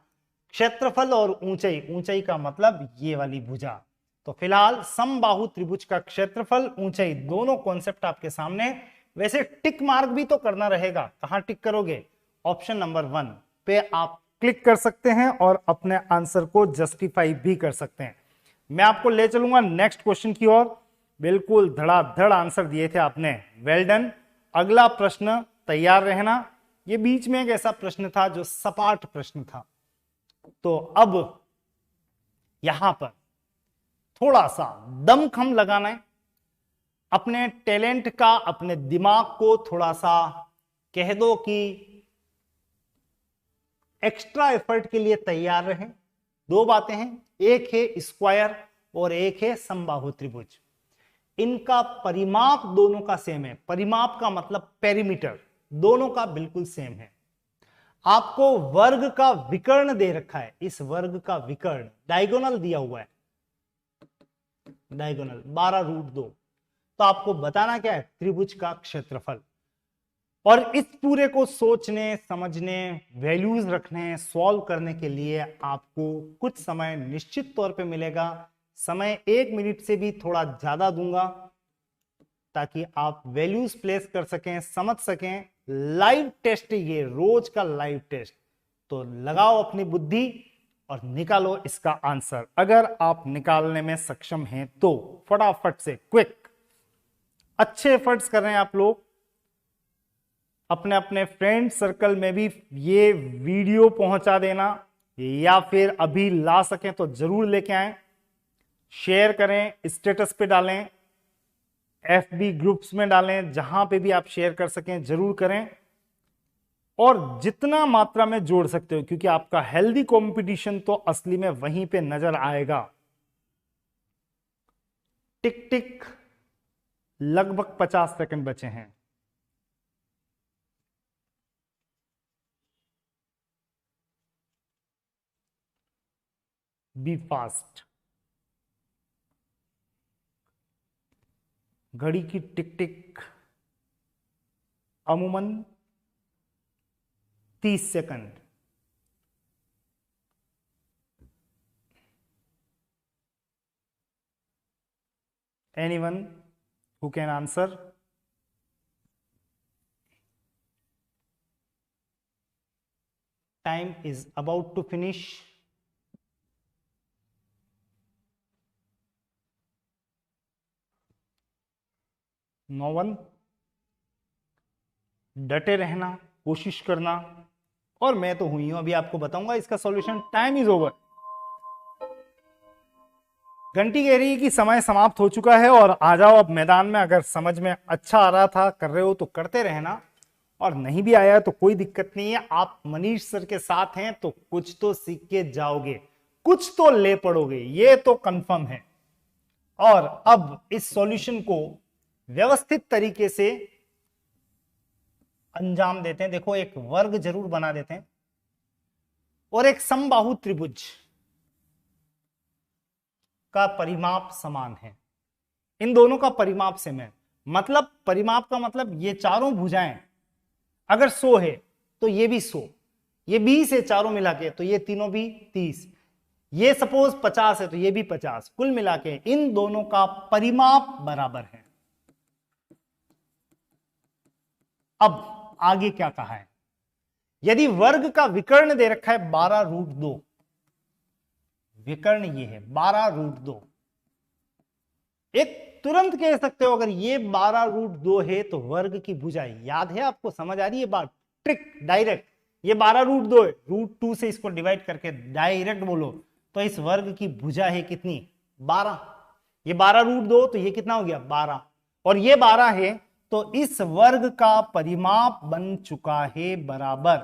क्षेत्रफल और ऊंचाई, ऊंचाई का मतलब ये वाली भुजा। तो फिलहाल समबाहु त्रिभुज का क्षेत्रफल, ऊंचाई, दोनों कॉन्सेप्ट आपके सामने। वैसे टिक मार्क भी तो करना रहेगा, कहां टिक करोगे? ऑप्शन नंबर 1 पे आप क्लिक कर सकते हैं और अपने आंसर को जस्टिफाई भी कर सकते हैं। मैं आपको ले चलूंगा नेक्स्ट क्वेश्चन की ओर। बिल्कुल धड़ाधड़ आंसर दिए थे आपने, वेल डन। अगला प्रश्न तैयार रहना। ये बीच में एक ऐसा प्रश्न था जो सपाट प्रश्न था, तो अब यहां पर थोड़ा सा दमखम लगाना है, अपने टैलेंट का, अपने दिमाग को थोड़ा सा कह दो कि एक्स्ट्रा एफर्ट के लिए तैयार रहें। 2 बातें हैं, एक है स्क्वायर और एक है समबाहु त्रिभुज। इनका परिमाप दोनों का सेम है। परिमाप का मतलब पेरीमीटर, दोनों का बिल्कुल सेम है। आपको वर्ग का विकर्ण दे रखा है, इस वर्ग का विकर्ण डायगोनल दिया हुआ है, डायगोनल 12√2। तो आपको बताना क्या है? त्रिभुज का क्षेत्रफल। और इस पूरे को सोचने, समझने, वैल्यूज रखने, सॉल्व करने के लिए आपको कुछ समय निश्चित तौर पे मिलेगा। समय 1 मिनट से भी थोड़ा ज्यादा दूंगा ताकि आप वैल्यूज प्लेस कर सकें, समझ सकें। लाइव टेस्ट, ये रोज का लाइव टेस्ट, तो लगाओ अपनी बुद्धि और निकालो इसका आंसर। अगर आप निकालने में सक्षम हैं तो फटाफट से, क्विक, अच्छे एफर्ट्स कर रहे हैं आप लोग। अपने अपने फ्रेंड सर्कल में भी ये वीडियो पहुंचा देना, या फिर अभी ला सकें तो जरूर लेके आएं, शेयर करें, स्टेटस पे डालें, एफबी ग्रुप्स में डालें, जहां पे भी आप शेयर कर सकें जरूर करें। और जितना मात्रा में जोड़ सकते हो, क्योंकि आपका हेल्दी कंपटीशन तो असली में वहीं पे नजर आएगा। टिक टिक, लगभग 50 सेकंड बचे हैं। Be fast. घड़ी की टिक टिक अमूमन 30 second. Anyone who can answer? Time is about to finish. No one. डटे रहना, कोशिश करना, और मैं तो हुई हूं, अभी आपको बताऊंगा इसका सॉल्यूशन। Time is over. घंटी कह रही है कि समय समाप्त हो चुका है और आ जाओ अब मैदान में। अगर समझ में अच्छा आ रहा था, कर रहे हो तो करते रहना, और नहीं भी आया तो कोई दिक्कत नहीं है। आप मनीष सर के साथ हैं तो कुछ तो सीख के जाओगे, कुछ तो ले पड़ोगे, ये तो कंफर्म है। और अब इस सॉल्यूशन को व्यवस्थित तरीके से अंजाम देते हैं। देखो, एक वर्ग जरूर बना देते हैं और एक समबाहु त्रिभुज का परिमाप समान है। इन दोनों का परिमाप सेम है। मतलब परिमाप का मतलब ये चारों भुजाएं अगर 100 है तो ये भी 100, ये 20 है चारों मिला के तो ये तीनों भी 30, ये सपोज 50 है तो ये भी 50, कुल मिला के इन दोनों का परिमाप बराबर है। अब आगे क्या कहा है? यदि वर्ग का विकर्ण दे रखा है 12√2, विकर्ण ये है 12√2, एक तुरंत कह सकते हो अगर ये 12√2 है तो वर्ग की भुजा, याद है आपको, समझ आ रही है बात? ट्रिक डायरेक्ट, ये 12√2 है, √2 से इसको डिवाइड करके डायरेक्ट बोलो तो इस वर्ग की भुजा है कितनी? 12। ये 12√2 तो ये कितना हो गया? 12, और ये 12 है तो इस वर्ग का परिमाप बन चुका है बराबर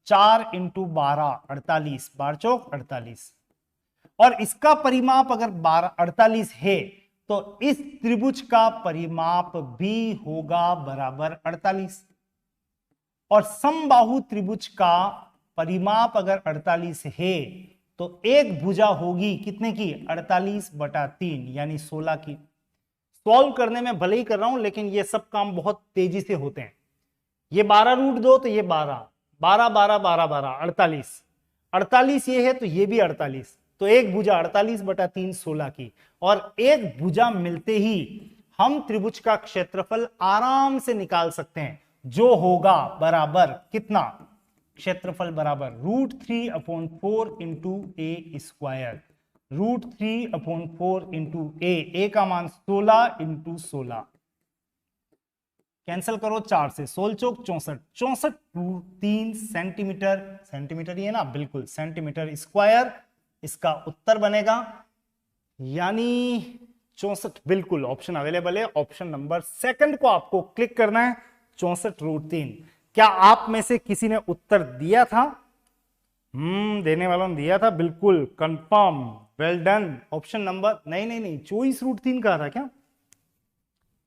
4 × 12 48, 12 चौक 48। और इसका परिमाप अगर 48 है तो इस त्रिभुज का परिमाप भी होगा बराबर 48। और समबाहु त्रिभुज का परिमाप अगर 48 है तो एक भुजा होगी कितने की? 48/3 यानी 16 की। सॉल्व करने में भले ही कर रहा हूं लेकिन ये सब काम बहुत तेजी से होते हैं। ये 12√2 तो ये 12, 12 12 12 12 48, 48 ये है तो ये भी 48, तो एक भुजा 48/3 16 की। और एक भुजा मिलते ही हम त्रिभुज का क्षेत्रफल आराम से निकाल सकते हैं, जो होगा बराबर कितना? क्षेत्रफल बराबर √3/4 × a², √3/4 × a का मान 16 × 16, कैंसिल करो 4 से, 16 चौक 64, 64√3 सेंटीमीटर, सेंटीमीटर ही है ना, बिल्कुल सेंटीमीटर स्क्वायर इसका उत्तर बनेगा। यानी 64, बिल्कुल ऑप्शन अवेलेबल है, ऑप्शन नंबर सेकंड को आपको क्लिक करना है, 64√3। क्या आप में से किसी ने उत्तर दिया था? देने वालों ने दिया था, बिल्कुल confirm, well done. Option number नहीं 24√3 कहा था क्या?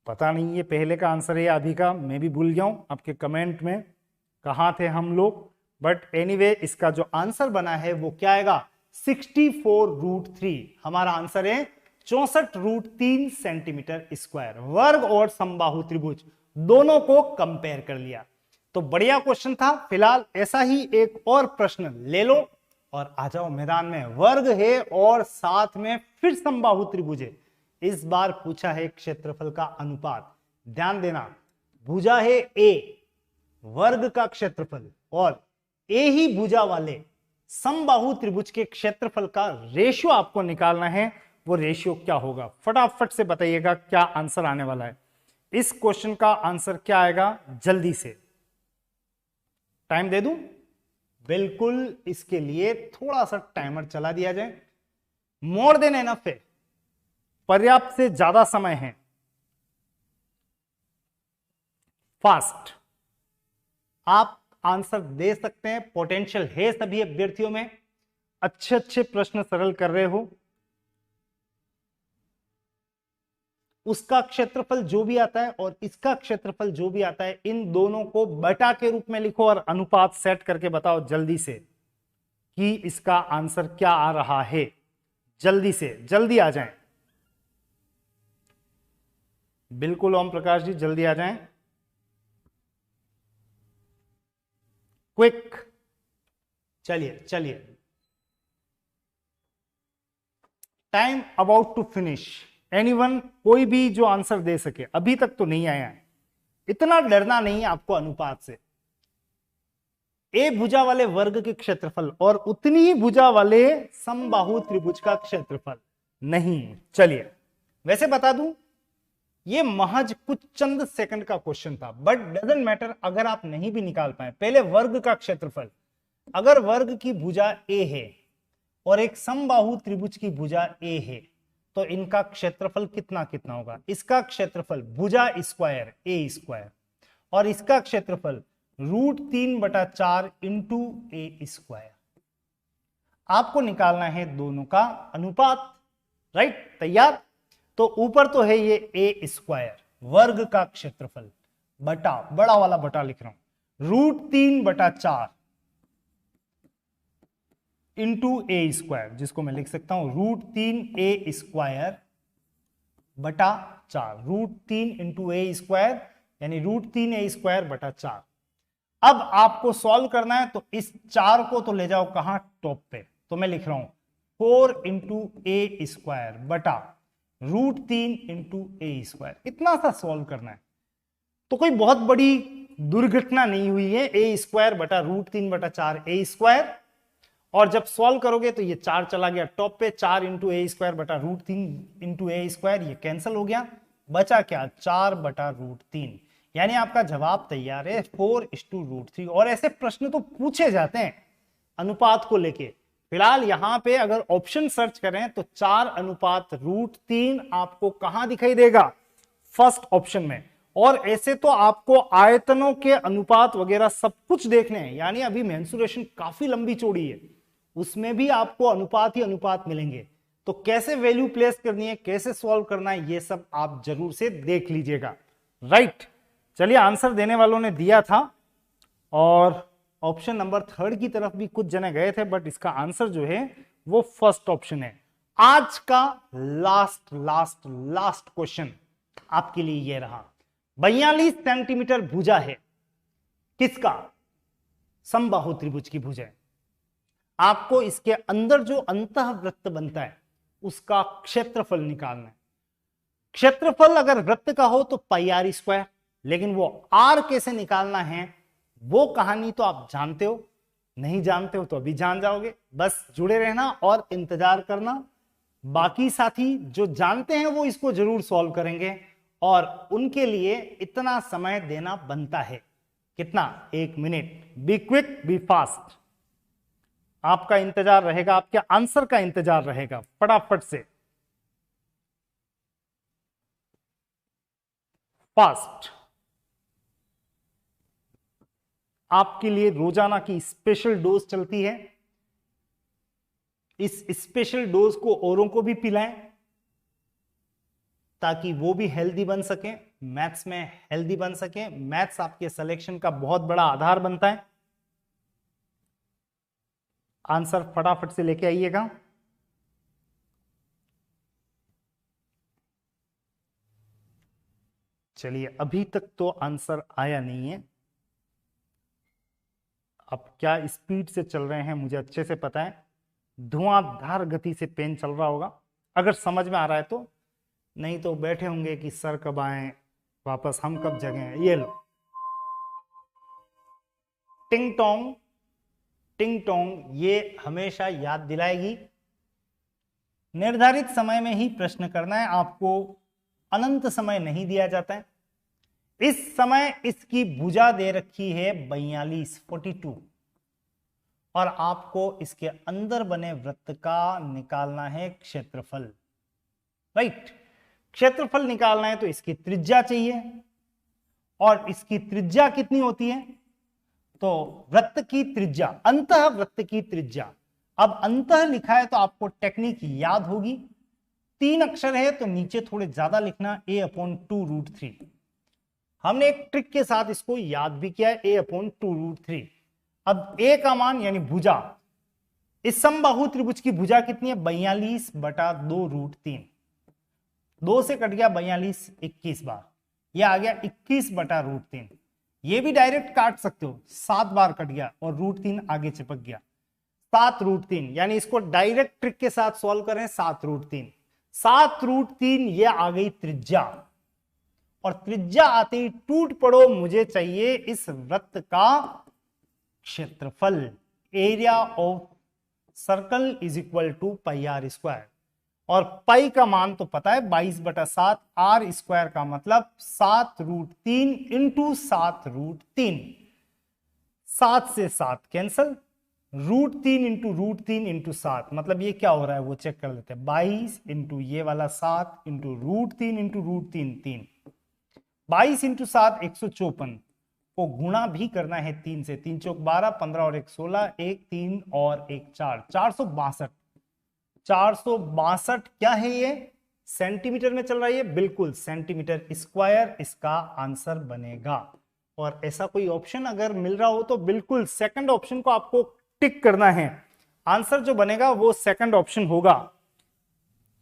पता नहीं ये पहले का आंसर है या अभी का, मैं भी भूल गया हूं आपके कमेंट में कहां थे हम लोग। बट एनीवे इसका जो आंसर बना है वो क्या आएगा? 64√3। हमारा आंसर है 64√3 सेंटीमीटर स्क्वायर। वर्ग और समबाहु त्रिभुज दोनों को कंपेयर कर लिया तो बढ़िया क्वेश्चन था। फिलहाल ऐसा ही एक और प्रश्न ले लो और आ जाओ मैदान में। वर्ग है और साथ में फिर समबाहु त्रिभुज है। इस बार पूछा है क्षेत्रफल का अनुपात। ध्यान देना, भुजा है ए, वर्ग का क्षेत्रफल और ए ही भुजा वाले समबाहु त्रिभुज के क्षेत्रफल का रेशियो आपको निकालना है। वो रेशियो क्या होगा, फटाफट से बताइएगा क्या आंसर आने वाला है। इस क्वेश्चन का आंसर क्या आएगा, जल्दी से टाइम दे दूं? बिल्कुल, इसके लिए थोड़ा सा टाइमर चला दिया जाए। मोर देन एनफ है, पर्याप्त से ज्यादा समय है। फास्ट आप आंसर दे सकते हैं, पोटेंशियल है सभी अभ्यर्थियों में, अच्छे अच्छे प्रश्न सरल कर रहे हो। उसका क्षेत्रफल जो भी आता है और इसका क्षेत्रफल जो भी आता है, इन दोनों को बटा के रूप में लिखो और अनुपात सेट करके बताओ जल्दी से कि इसका आंसर क्या आ रहा है। जल्दी से जल्दी आ जाएं, बिल्कुल ओम प्रकाश जी जल्दी आ जाएं, क्विक। चलिए चलिए, time about to finish. Anyone, कोई भी जो आंसर दे सके, अभी तक तो नहीं आया है। इतना डरना नहीं है आपको अनुपात से। ए भुजा वाले वर्ग के क्षेत्रफल और उतनी ही भुजा वाले समबाहु त्रिभुज का क्षेत्रफल नहीं। चलिए, वैसे बता दूं, ये महज कुछ चंद सेकंड का क्वेश्चन था, बट डजंट मैटर अगर आप नहीं भी निकाल पाए। पहले वर्ग का क्षेत्रफल, अगर वर्ग की भुजा ए है और एक समबाहु त्रिभुज की भुजा ए है, तो इनका क्षेत्रफल कितना कितना होगा। इसका क्षेत्रफल भुजा स्क्वायर ए स्क्वायर और इसका क्षेत्रफल √3/4 इंटू ए स्क्वायर। आपको निकालना है दोनों का अनुपात, राइट? तैयार? तो ऊपर तो है ये ए स्क्वायर वर्ग का क्षेत्रफल बटा, बड़ा वाला बटा लिख रहा हूं, √3/4 इंटू ए स्क्वायर, जिसको मैं लिख सकता हूं √3 ए स्क्वायर बटा 4। √3 इंटू ए स्क्वायर यानी √3 ए स्क्वायर बटा 4। अब आपको सॉल्व करना है, तो इस 4 को तो ले जाओ कहां, टॉप पे। तो मैं लिख रहा हूं 4 इंटू ए स्क्वायर बटा √3 इंटू ए स्क्वायर। इतना सा सॉल्व करना है, तो कोई बहुत बड़ी दुर्घटना नहीं हुई है। ए स्क्वायर बटा √3/4 ए स्क्वायर, और जब सॉल्व करोगे तो ये 4 चला गया टॉप पे, 4 इंटू ए स्क्वायर बटा √3 इंटू ए स्क्वायर, ये कैंसिल हो गया, बचा क्या, 4/√3। यानी आपका जवाब तैयार है 4:√3। और ऐसे प्रश्न तो पूछे जाते हैं अनुपात को लेके। फिलहाल यहां पे अगर ऑप्शन सर्च करें तो 4:√3 आपको कहां दिखाई देगा, फर्स्ट ऑप्शन में। और ऐसे तो आपको आयतनों के अनुपात वगैरह सब कुछ देखने हैं, यानी अभी मेंसुरेशन काफी लंबी चौड़ी है, उसमें भी आपको अनुपात ही अनुपात मिलेंगे। तो कैसे वैल्यू प्लेस करनी है, कैसे सॉल्व करना है, ये सब आप जरूर से देख लीजिएगा, राइट? चलिए, आंसर देने वालों ने दिया था और ऑप्शन नंबर 3 की तरफ भी कुछ जने गए थे, बट इसका आंसर जो है वो फर्स्ट ऑप्शन है। आज का लास्ट लास्ट लास्ट क्वेश्चन आपके लिए ये रहा। 42 सेंटीमीटर भुजा है किसका, समबाहु त्रिभुज की भुजा है। आपको इसके अंदर जो अंतःवृत्त बनता है उसका क्षेत्रफल निकालना है। क्षेत्रफल अगर वृत्त का हो तो πr², लेकिन वो r कैसे निकालना है वो कहानी तो आप जानते हो, नहीं जानते हो तो अभी जान जाओगे। बस जुड़े रहना और इंतजार करना। बाकी साथी जो जानते हैं वो इसको जरूर सॉल्व करेंगे, और उनके लिए इतना समय देना बनता है। कितना, 1 minute. Be quick, be fast. आपका इंतजार रहेगा, आपके आंसर का इंतजार रहेगा, फटाफट से फास्ट। आपके लिए रोजाना की स्पेशल डोज चलती है। इस स्पेशल डोज को औरों को भी पिलाएं ताकि वो भी हेल्दी बन सके, मैथ्स में हेल्दी बन सके। मैथ्स आपके सिलेक्शन का बहुत बड़ा आधार बनता है। आंसर फटाफट से लेके आइएगा। चलिए, अभी तक तो आंसर आया नहीं है। अब क्या स्पीड से चल रहे हैं मुझे अच्छे से पता है, धुआंधार गति से पेन चल रहा होगा, अगर समझ में आ रहा है तो। नहीं तो बैठे होंगे कि सर कब आए वापस, हम कब जगें। ये लो, टिंग टोंग टिंग टोंग, ये हमेशा याद दिलाएगी। निर्धारित समय में ही प्रश्न करना है, आपको अनंत समय नहीं दिया जाता है। इस समय इसकी भुजा दे रखी है 42 और आपको इसके अंदर बने वृत्त का निकालना है क्षेत्रफल। राइट, क्षेत्रफल निकालना है तो इसकी त्रिज्या चाहिए, और इसकी त्रिज्या कितनी होती है? तो वृत्त की त्रिज्या, अंतः वृत्त की त्रिज्या। अब अंतः लिखा है तो आपको टेक्निक याद होगी, 3 अक्षर है तो नीचे थोड़े ज्यादा लिखना, a/2√3। हमने एक ट्रिक के साथ इसको याद भी किया है, a/2√3। अब a का मान यानी भुजा, इस समबाहु त्रिभुज की भुजा कितनी है? 42/2√3। 2 से कट गया 42 21 बार, यह आ गया 21/√3। ये भी डायरेक्ट काट सकते हो, 7 बार कट गया और √3 आगे चिपक गया, 7√3। यानी इसको डायरेक्ट ट्रिक के साथ सॉल्व करें, 7√3। 7√3 ये आ गई त्रिज्या, और त्रिज्या आते ही टूट पड़ो, मुझे चाहिए इस वृत्त का क्षेत्रफल। Area of circle is equal to πr², और पाई का मान तो पता है 22/7, r² का मतलब 7√3 इंटू 7√3। 7 से 7 कैंसल, √3 इंटू √3 इंटू 7, मतलब ये क्या हो रहा है वो चेक कर लेते हैं। 22 इंटू ये वाला 7 इंटू √3 इंटू √3 3, 22 इंटू 7 154 को गुणा भी करना है 3 से, 3 चौक 12, 15 और 1 16, 1 3 और 1 4, 462। 462 क्या है ये? सेंटीमीटर में चल रहा है, बिल्कुल सेंटीमीटर स्क्वायर इसका आंसर बनेगा। और ऐसा कोई ऑप्शन अगर मिल रहा हो तो बिल्कुल सेकंड ऑप्शन को आपको टिक करना है, आंसर जो बनेगा वो सेकंड ऑप्शन होगा।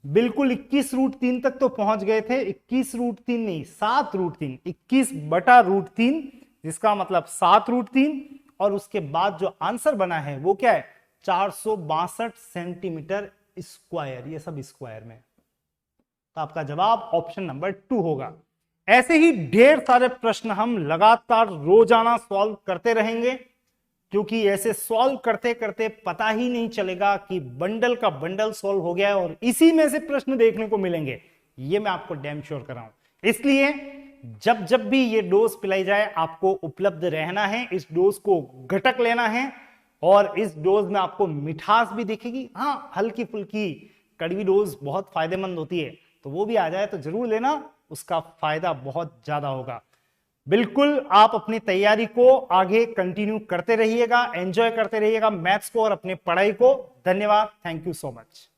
बिल्कुल 21√3 तक तो पहुंच गए थे, 21√3 नहीं 7√3, 21/√3 जिसका मतलब 7√3, और उसके बाद जो आंसर बना है वो क्या है? 462 सेंटीमीटर स्क्वायर, ये सब स्क्वायर में, तो आपका जवाब ऑप्शन नंबर 2 होगा। ऐसे ही ढेर सारे प्रश्न हम लगातार रोजाना सॉल्व करते रहेंगे, क्योंकि ऐसे सॉल्व करते करते पता ही नहीं चलेगा कि बंडल का बंडल सॉल्व हो गया है, और इसी में से प्रश्न देखने को मिलेंगे, ये मैं आपको डैम श्योर कर रहा हूं। इसलिए जब जब भी ये डोज पिलाई जाए आपको उपलब्ध रहना है, इस डोज को घटक लेना है, और इस डोज में आपको मिठास भी दिखेगी। हाँ, हल्की फुल्की कड़वी डोज बहुत फायदेमंद होती है, तो वो भी आ जाए तो जरूर लेना, उसका फायदा बहुत ज्यादा होगा। बिल्कुल आप अपनी तैयारी को आगे कंटिन्यू करते रहिएगा, एंजॉय करते रहिएगा मैथ्स को और अपनी पढ़ाई को। धन्यवाद, थैंक यू सो मच।